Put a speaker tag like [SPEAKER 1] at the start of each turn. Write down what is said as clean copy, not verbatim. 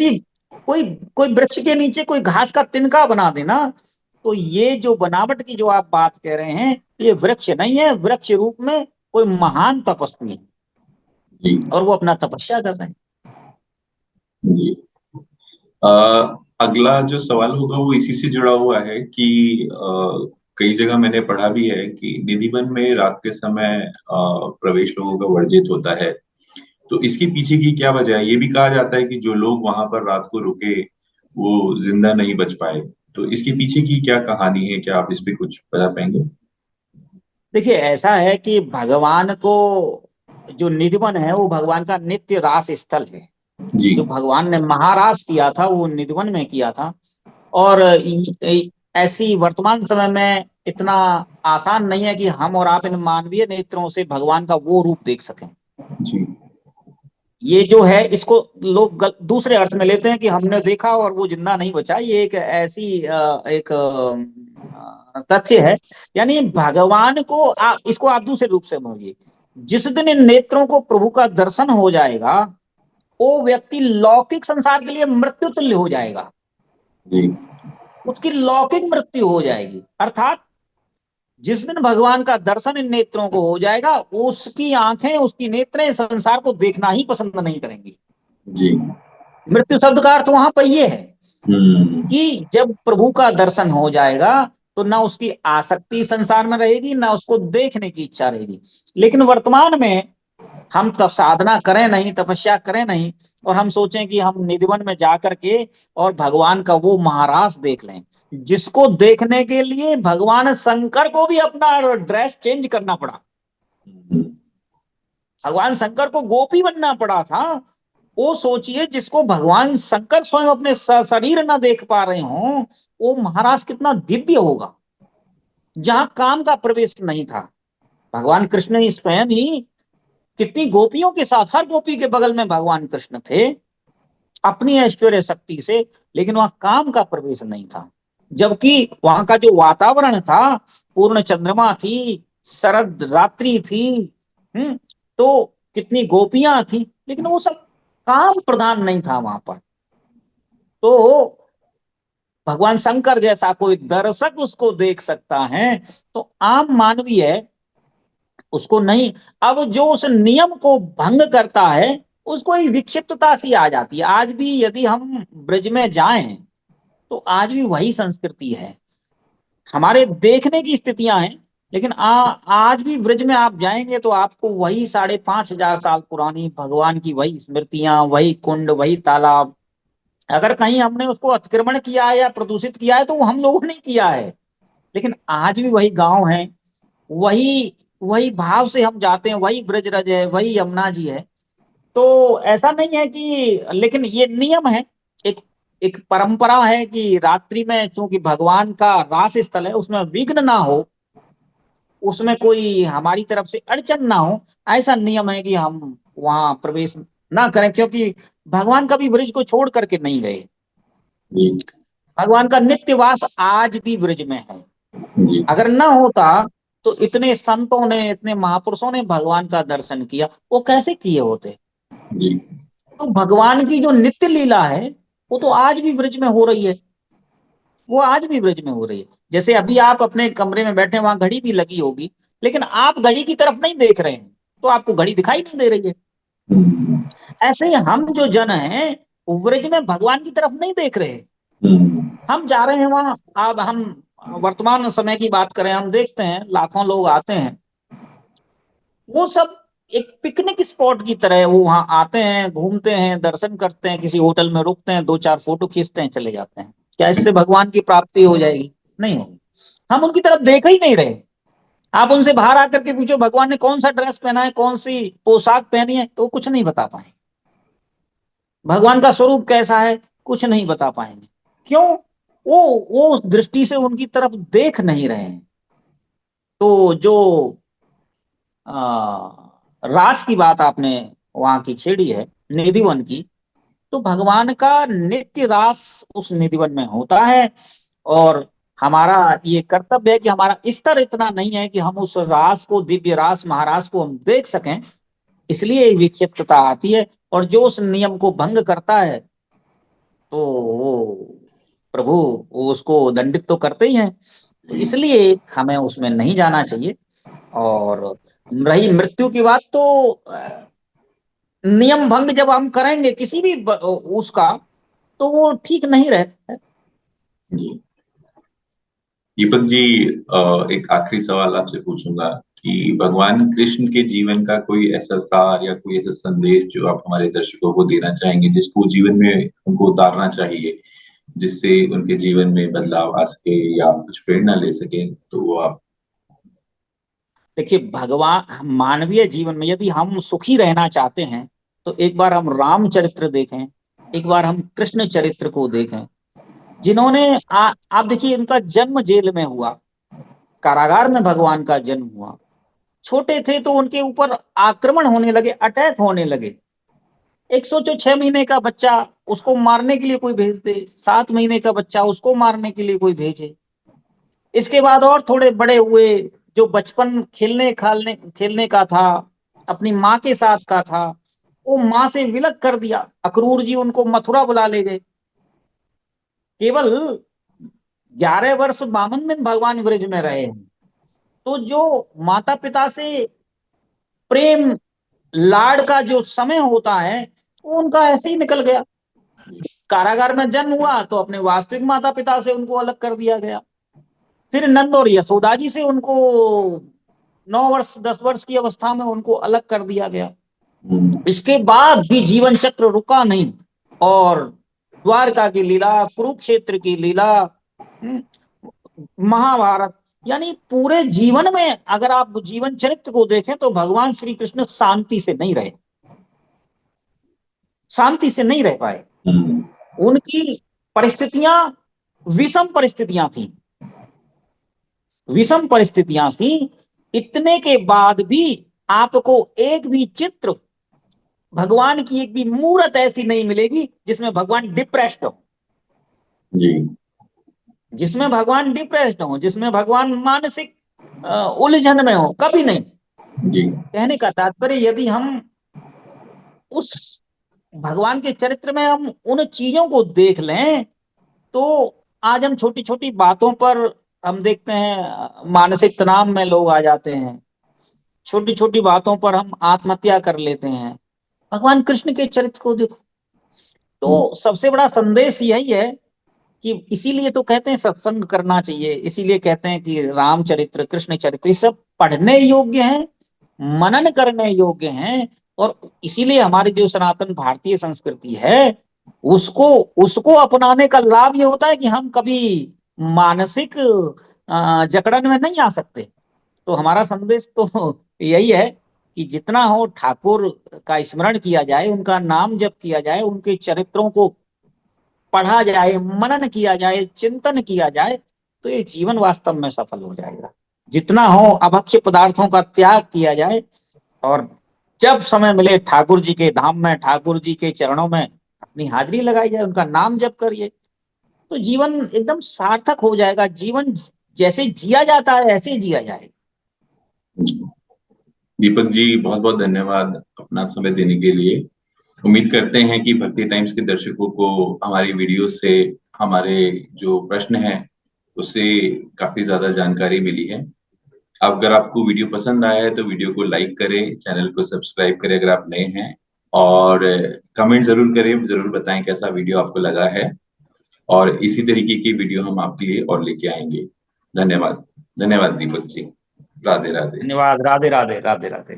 [SPEAKER 1] मिट्टी, कोई कोई वृक्ष के नीचे कोई घास का तिनका बना देना, तो ये जो बनावट की जो आप बात कह रहे हैं, ये वृक्ष नहीं है, वृक्ष रूप में कोई महान तपस्वी है,
[SPEAKER 2] जी
[SPEAKER 1] और वो अपना तपस्या कर रहे हैं।
[SPEAKER 2] जी। अ, अगला जो सवाल होगा वो इसी से जुड़ा हुआ है कि कई जगह मैंने पढ़ा भी है कि निधिवन में रात के समय प्रवेश लोगों का वर्जित होता है। तो इसके पीछे की क्या वजह है? ये भी कहा जाता है कि जो लोग वहां पर रात को रुके वो जिंदा नहीं बच पाए। तो इसके पीछे की क्या कहानी है? क्या आप इस पे कुछ बता पाएंगे?
[SPEAKER 1] देखिए, ऐसा है कि भगवान को, जो निधिवन है वो भगवान का नित्य रास स्थल है।
[SPEAKER 2] जी
[SPEAKER 1] जो भगवान ने महारास किया था वो निधिवन में किया था। और ऐसी वर्तमान समय में इतना आसान नहीं है कि हम और आप इन मानवीय नेत्रों से भगवान का वो रूप देख सकें।
[SPEAKER 2] जी
[SPEAKER 1] ये जो है इसको लोग दूसरे अर्थ में लेते हैं कि हमने देखा और वो जिंदा नहीं बचा। ये एक ऐसी एक तथ्य है। यानी भगवान को इसको आप दूसरे रूप से समझिए। जिस दिन इन नेत्रों को प्रभु का दर्शन हो जाएगा, वो व्यक्ति लौकिक संसार के लिए मृत्यु तुल्य हो जाएगा।
[SPEAKER 2] जी
[SPEAKER 1] उसकी लौकिक मृत्यु हो जाएगी, अर्थात जिस दिन भगवान का दर्शन इन नेत्रों को हो जाएगा, उसकी आंखें, उसकी नेत्रें संसार को देखना ही पसंद नहीं करेंगी।
[SPEAKER 2] जी।
[SPEAKER 1] मृत्यु शब्द का अर्थ वहां पर ये है
[SPEAKER 2] हम्म।
[SPEAKER 1] कि जब प्रभु का दर्शन हो जाएगा तो ना उसकी आसक्ति संसार में रहेगी, ना उसको देखने की इच्छा रहेगी। लेकिन वर्तमान में हम तब साधना करें नहीं, तपस्या करें नहीं, और हम सोचें कि हम निधिवन में जाकर के और भगवान का वो महारास देख लें, जिसको देखने के लिए भगवान शंकर को भी अपना ड्रेस चेंज करना पड़ा। भगवान शंकर को गोपी बनना पड़ा था। वो सोचिए, जिसको भगवान शंकर स्वयं अपने शरीर न देख पा रहे हो, वो महाराज कितना दिव्य होगा, जहां काम का प्रवेश नहीं था। भगवान कृष्ण ही स्वयं ही कितनी गोपियों के साथ, हर गोपी के बगल में भगवान कृष्ण थे अपनी ऐश्वर्य शक्ति से, लेकिन वहां काम का प्रवेश नहीं था। जबकि वहां का जो वातावरण था, पूर्ण चंद्रमा थी, शरद रात्रि थी, हम्म तो कितनी गोपियां थी, लेकिन वो सब काम प्रधान नहीं था वहां पर। तो भगवान शंकर जैसा कोई दर्शक उसको देख सकता है, तो आम मानवीय है उसको नहीं। अब जो उस नियम को भंग करता है, उसको ही विक्षिप्तता सी आ जाती है। आज भी यदि हम ब्रज में जाएं, तो आज भी वही संस्कृति है। हमारे देखने की स्थितियां हैं, लेकिन आज भी ब्रज में आप जाएंगे तो आपको वही 5,500 साल पुरानी भगवान की वही स्मृतियां, वही कुंड, वही तालाब। अगर कहीं हमने उसको अतिक्रमण किया है या प्रदूषित किया है तो वो हम लोगों ने किया है, लेकिन आज भी वही गांव है, वही वही भाव से हम जाते हैं, वही ब्रजरज है, वही यमुना जी है। तो ऐसा नहीं है कि, लेकिन ये नियम है, एक एक परंपरा है कि रात्रि में चूंकि भगवान का रास स्थल है, उसमें विघ्न ना हो, उसमें कोई हमारी तरफ से अड़चन ना हो, ऐसा नियम है कि हम वहां प्रवेश ना करें, क्योंकि भगवान कभी ब्रज को छोड़ करके नहीं गए।
[SPEAKER 2] जी
[SPEAKER 1] भगवान का नित्यवास आज भी ब्रज में है।
[SPEAKER 2] जी
[SPEAKER 1] अगर ना होता तो इतने संतों ने, इतने महापुरुषों ने भगवान का दर्शन किया, वो कैसे किए होते।
[SPEAKER 2] जी
[SPEAKER 1] तो भगवान की जो नित्य लीला है, वो तो आज भी ब्रज में हो रही है। वो आज भी ब्रज में हो रही है। जैसे अभी आप अपने कमरे में बैठे, वहां घड़ी भी लगी होगी, लेकिन आप घड़ी की तरफ नहीं देख रहे हैं, तो आपको घड़ी दिखाई नहीं दे रही है।
[SPEAKER 2] हम्म
[SPEAKER 1] ऐसे ही हम जो जन हैं, वो ब्रज में भगवान की तरफ नहीं देख रहे।
[SPEAKER 2] हम्म।
[SPEAKER 1] हम जा रहे हैं वहां। अब हम वर्तमान समय की बात करें, हम देखते हैं लाखों लोग आते हैं। वो सब एक पिकनिक स्पॉट की तरह है। वो वहां आते हैं, घूमते हैं, दर्शन करते हैं, किसी होटल में रुकते हैं, 2-4 फोटो खींचते हैं, चले जाते हैं। क्या इससे भगवान की प्राप्ति हो जाएगी? नहीं होगी। हम उनकी तरफ देख ही नहीं रहे। आप उनसे बाहर आकर के पूछो भगवान ने कौन सा ड्रेस पहना है, कौन सी पोशाक पहनी है, तो वो कुछ नहीं बता पाएंगे। भगवान का स्वरूप कैसा है, कुछ नहीं बता पाएंगे। क्यों? वो उस दृष्टि से उनकी तरफ देख नहीं रहे हैं। तो जो रास की बात आपने वहां की छेड़ी है, निधिवन की, तो भगवान का नित्य रास उस निधिवन में होता है। और हमारा ये कर्तव्य है कि हमारा स्तर इतना नहीं है कि हम उस रास को, दिव्य रास महारास को हम देख सकें। इसलिए विक्षिप्तता आती है। और जो उस नियम को भंग करता है, तो वो प्रभु वो उसको दंडित तो करते ही हैं। तो
[SPEAKER 2] जी।
[SPEAKER 1] इसलिए हमें उसमें नहीं जाना चाहिए। और रही मृत्यु की बात, तो नियम भंग जब हम करेंगे किसी भी उसका, तो वो ठीक नहीं रहता है।
[SPEAKER 2] जी दीपक जी, एक आखिरी सवाल आपसे पूछूंगा कि भगवान कृष्ण के जीवन का कोई ऐसा सार या कोई ऐसा संदेश जो आप हमारे दर्शकों को देना चाहेंगे, जिसको जीवन में उनको उतारना चाहिए, जिससे उनके जीवन में बदलाव आ सके या कुछ प्रेरणा ले सके, तो वो आप।
[SPEAKER 1] देखिए, भगवान मानवीय जीवन में यदि हम सुखी रहना चाहते हैं, तो एक बार हम राम चरित्र देखें, एक बार हम कृष्ण चरित्र को देखें, जिन्होंने आप देखिए, इनका जन्म जेल में हुआ, कारागार में भगवान का जन्म हुआ। छोटे थे तो उनके ऊपर आक्रमण होने लगे, अटैक होने लगे। एक सोचो, 6 महीने का बच्चा, उसको मारने के लिए कोई भेज दे, 7 महीने का बच्चा उसको मारने के लिए कोई भेजे। इसके बाद और थोड़े बड़े हुए, जो बचपन खेलने खालने खेलने का था, अपनी माँ के साथ का था, वो माँ से विलग कर दिया। अक्रूर जी उनको मथुरा बुला ले गए। केवल 11 वर्ष बामन दिन भगवान ब्रज में रहे हैं। तो जो माता पिता से प्रेम लाड़ का जो समय होता है, वो उनका ऐसे ही निकल गया। कारागार में जन्म हुआ तो अपने वास्तविक माता पिता से उनको अलग कर दिया गया। फिर नंद और यशोदा जी से उनको 9 वर्ष 10 वर्ष की अवस्था में उनको अलग कर दिया गया।
[SPEAKER 2] हम्म।
[SPEAKER 1] इसके बाद भी जीवन चक्र रुका नहीं। और द्वारका की लीला, कुरुक्षेत्र की लीला, हम्म, महाभारत, यानी पूरे जीवन में अगर आप जीवन चरित्र को देखें, तो भगवान श्री कृष्ण शांति से नहीं रहे, शांति से नहीं रह पाए।
[SPEAKER 2] हम्म।
[SPEAKER 1] उनकी परिस्थितियां विषम परिस्थितियां थी, विषम परिस्थितियां थी। इतने के बाद भी आपको एक भी चित्र, भगवान की एक भी मूर्त ऐसी नहीं मिलेगी जिसमें भगवान डिप्रेस्ड हो,
[SPEAKER 2] जी।
[SPEAKER 1] जिसमें भगवान डिप्रेस्ड हो, जिसमें भगवान मानसिक उलझन में हो, कभी नहीं।
[SPEAKER 2] जी।
[SPEAKER 1] कहने का तात्पर्य, यदि हम उस भगवान के चरित्र में हम उन चीजों को देख लें, तो आज हम छोटी छोटी बातों पर हम देखते हैं मानसिक तनाव में लोग आ जाते हैं, छोटी छोटी बातों पर हम आत्महत्या कर लेते हैं। भगवान कृष्ण के चरित्र को देखो।
[SPEAKER 2] हम्म।
[SPEAKER 1] तो सबसे बड़ा संदेश यही है कि इसीलिए तो कहते हैं सत्संग करना चाहिए, इसीलिए कहते हैं कि रामचरित्र कृष्ण चरित्र ये सब पढ़ने योग्य हैं, मनन करने योग्य हैं। और इसीलिए हमारी जो सनातन भारतीय संस्कृति है, उसको उसको अपनाने का लाभ ये होता है कि हम कभी मानसिक जकड़न में नहीं आ सकते। तो हमारा संदेश तो यही है कि जितना हो ठाकुर का स्मरण किया जाए, उनका नाम जप किया जाए, उनके चरित्रों को पढ़ा जाए, मनन किया जाए, चिंतन किया जाए, तो ये जीवन वास्तव में सफल हो जाएगा। जितना हो अभक्ष्य पदार्थों का त्याग किया जाए, और जब समय मिले ठाकुर जी के धाम में, ठाकुर जी के चरणों में अपनी हाजिरी लगाई जाए, उनका नाम जप करिए, तो जीवन एकदम सार्थक हो जाएगा। जीवन जैसे जिया जाता है ऐसे ही जिया जाएगा।
[SPEAKER 2] दीपक जी, बहुत बहुत धन्यवाद अपना समय देने के लिए। उम्मीद करते हैं कि भक्ति टाइम्स के दर्शकों को हमारी वीडियो से हमारे जो प्रश्न हैं उससे काफी ज्यादा जानकारी मिली है। अब अगर आपको वीडियो पसंद आया है तो वीडियो को लाइक करें, चैनल को सब्सक्राइब करें अगर आप नए हैं, और कमेंट जरूर करें, जरूर बताएं कैसा वीडियो आपको लगा है। और इसी तरीके की वीडियो हम आपके लिए और लेके आएंगे। धन्यवाद। धन्यवाद दीपक जी। राधे राधे।
[SPEAKER 1] धन्यवाद। राधे राधे। राधे राधे।